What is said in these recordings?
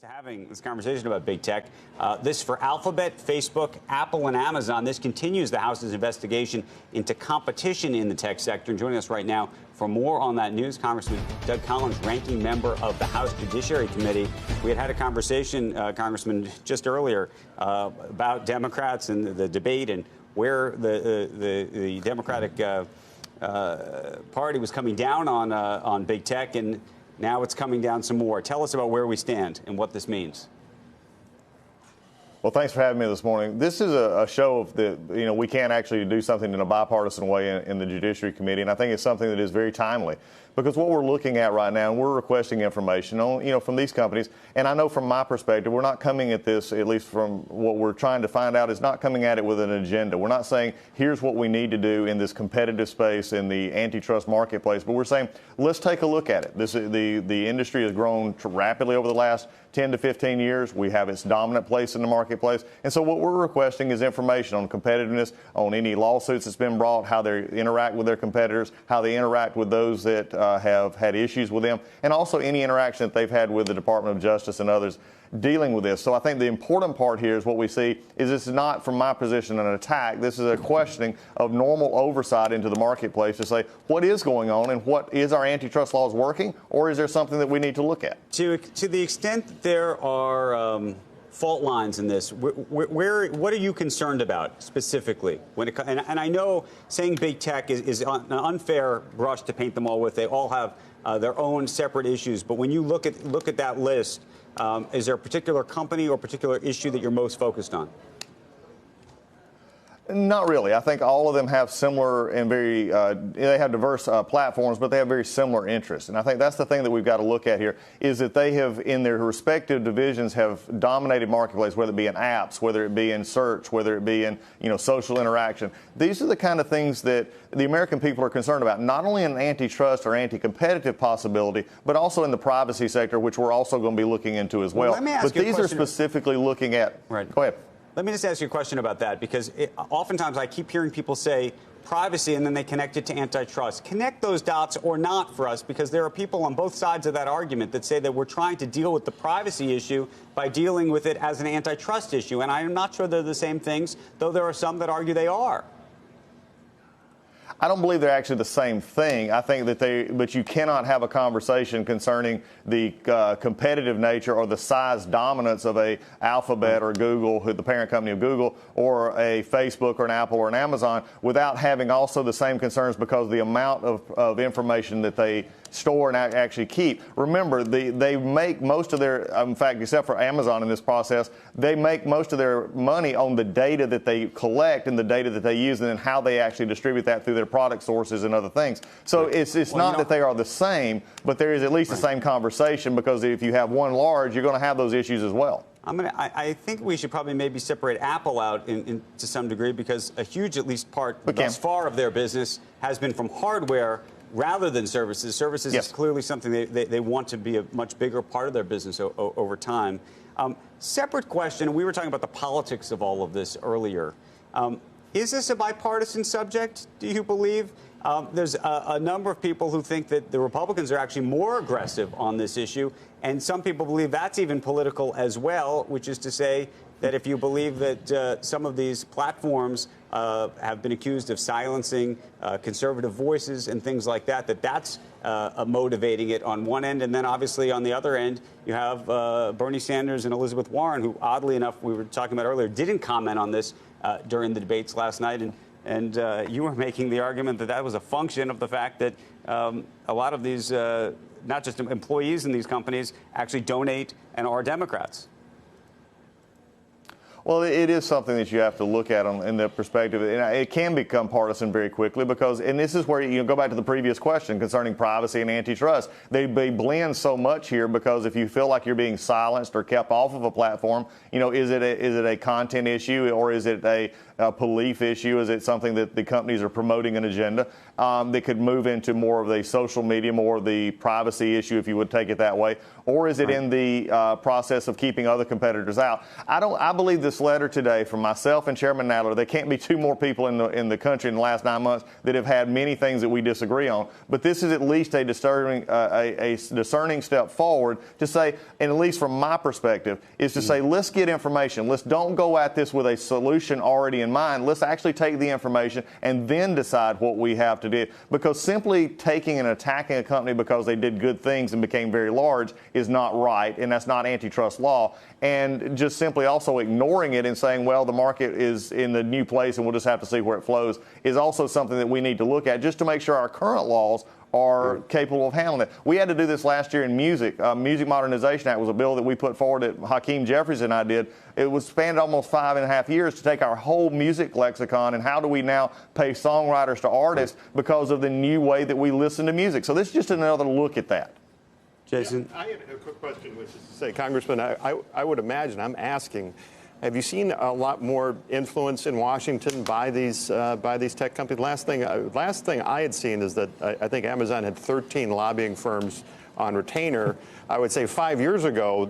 to having this conversation about big tech. This for Alphabet, Facebook, Apple, and Amazon. This continues the House's investigation into competition in the tech sector. And joining us right now for more on that news, Congressman Doug Collins, ranking member of the House Judiciary Committee. We had a conversation, Congressman, just earlier about Democrats and the debate and where the Democratic Party was coming down on big tech, and now it's coming down some more. Tell us about where we stand and what this means. Well, thanks for having me this morning. This is a show of the, we can't actually do something in a bipartisan way in the Judiciary Committee, and I think it's something that is very timely. Because what we're looking at right now, and we're requesting information on, from these companies, and I know from my perspective, we're not coming at this, at least from what we're trying to find out, is not coming at it with an agenda. We're not saying, here's what we need to do in this competitive space in the antitrust marketplace, but we're saying, let's take a look at it. The industry has grown rapidly over the last 10 to 15 years. We have its dominant place in the marketplace. And so what we're requesting is information on competitiveness, on any lawsuits that's been brought, how they interact with their competitors, how they interact with those that have had issues with them, and also any interaction that they've had with the Department of Justice and others dealing with this. So I think the important part here is what we see is this is not, from my position, an attack. This is a questioning of normal oversight into the marketplace to say what is going on and what is our antitrust laws working, or is there something that we need to look at? To the extent that there are fault lines in this, what are you concerned about specifically? And I know saying big tech is an unfair brush to paint them all with. They all have their own separate issues. But when you look at that list, is there a particular company or particular issue that you're most focused on? Not really. I think all of them have similar and very, they have diverse platforms, but they have very similar interests. And I think that's the thing that we've got to look at here is that they have, in their respective divisions, have dominated marketplace, whether it be in apps, whether it be in search, whether it be in, social interaction. These are the kind of things that the American people are concerned about, not only in an antitrust or anti-competitive possibility, but also in the privacy sector, which we're also going to be looking into as well. But these are specifically looking at, right. Go ahead. Let me just ask you a question about that, because oftentimes I keep hearing people say privacy and then they connect it to antitrust. Connect those dots or not for us, because there are people on both sides of that argument that say that we're trying to deal with the privacy issue by dealing with it as an antitrust issue. And I'm not sure they're the same things, though there are some that argue they are. I don't believe they're actually the same thing. I think that but you cannot have a conversation concerning the competitive nature or the size dominance of a Alphabet or Google, the parent company of Google, or a Facebook or an Apple or an Amazon, without having also the same concerns because of the amount of information that they store and actually keep. Remember, they make most of their, in fact, except for Amazon in this process, they make most of their money on the data that they collect and the data that they use and then how they actually distribute that through their product sources and other things. So it's not that they are the same, but there is at least the same conversation, because if you have one large, you're going to have those issues as well. I think we should probably maybe separate Apple out to some degree, because a huge, at least part thus far of their business has been from hardware rather than services. Services is clearly something they want to be a much bigger part of their business over time. Separate question, we were talking about the politics of all of this earlier. Is this a bipartisan subject, do you believe? There's a number of people who think that the Republicans are actually more aggressive on this issue, and some people believe that's even political as well, which is to say that if you believe that some of these platforms have been accused of silencing conservative voices and things like that, that's motivating it on one end. And then obviously on the other end, you have Bernie Sanders and Elizabeth Warren, who oddly enough, we were talking about earlier, didn't comment on this during the debates last night. And you were making the argument that was a function of the fact that a lot of these, not just employees in these companies, actually donate and are Democrats. Well, it is something that you have to look at in the perspective, and it can become partisan very quickly because, and this is where you go back to the previous question concerning privacy and antitrust. They blend so much here because if you feel like you're being silenced or kept off of a platform, is it a content issue or is it a belief issue? Is it something that the companies are promoting an agenda that could move into more of the social media, more of the privacy issue, if you would take it that way? Or is it in the process of keeping other competitors out? I believe this letter today from myself and Chairman Nadler, there can't be two more people in the country in the last 9 months that have had many things that we disagree on. But this is at least a discerning step forward to say, and at least from my perspective, is to say, let's get information. Let's don't go at this with a solution already in mind. Let's actually take the information and then decide what we have to do. Because simply taking and attacking a company because they did good things and became very large is not right, and that's not antitrust law. And just simply also ignoring it and saying, well, the market is in the new place and we'll just have to see where it flows is also something that we need to look at just to make sure our current laws are capable of handling it. We had to do this last year in music. Music Modernization Act was a bill that we put forward that Hakeem Jeffries and I did. It was spanned almost 5.5 years to take our whole music lexicon and how do we now pay songwriters to artists because of the new way that we listen to music. So this is just another look at that. Jason? Yeah, I had a quick question, which is to say, Congressman, I would imagine, I'm asking, have you seen a lot more influence in Washington by these tech companies? Last thing I had seen is that I think Amazon had 13 lobbying firms on retainer. I would say 5 years ago,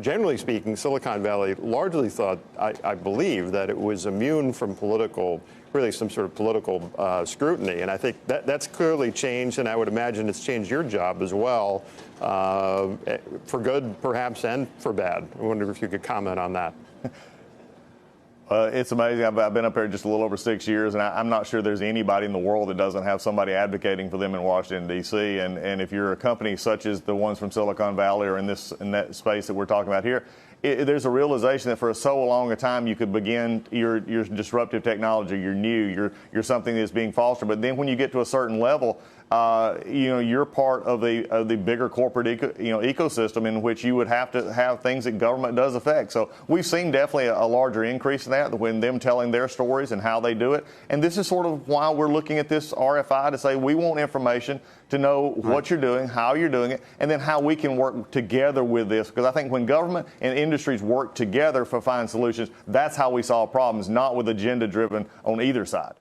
generally speaking, Silicon Valley largely thought, I believe, that it was immune from really some sort of political scrutiny. And I think that's clearly changed, and I would imagine it's changed your job as well, for good perhaps and for bad. I wonder if you could comment on that. It's amazing. I've been up here just a little over 6 years, and I'm not sure there's anybody in the world that doesn't have somebody advocating for them in Washington, D.C. And if you're a company such as the ones from Silicon Valley or in that space that we're talking about here, there's a realization that for so long a time you could begin your disruptive technology, you're new, you're something that's being fostered. But then when you get to a certain level, you're part of the bigger corporate ecosystem in which you would have to have things that government does affect. So we've seen definitely a larger increase in that when them telling their stories and how they do it. And this is sort of why we're looking at this RFI to say we want information to know what you're doing, how you're doing it, and then how we can work together with this. Because I think when government and industries work together for finding solutions, that's how we solve problems, not with agenda driven on either side.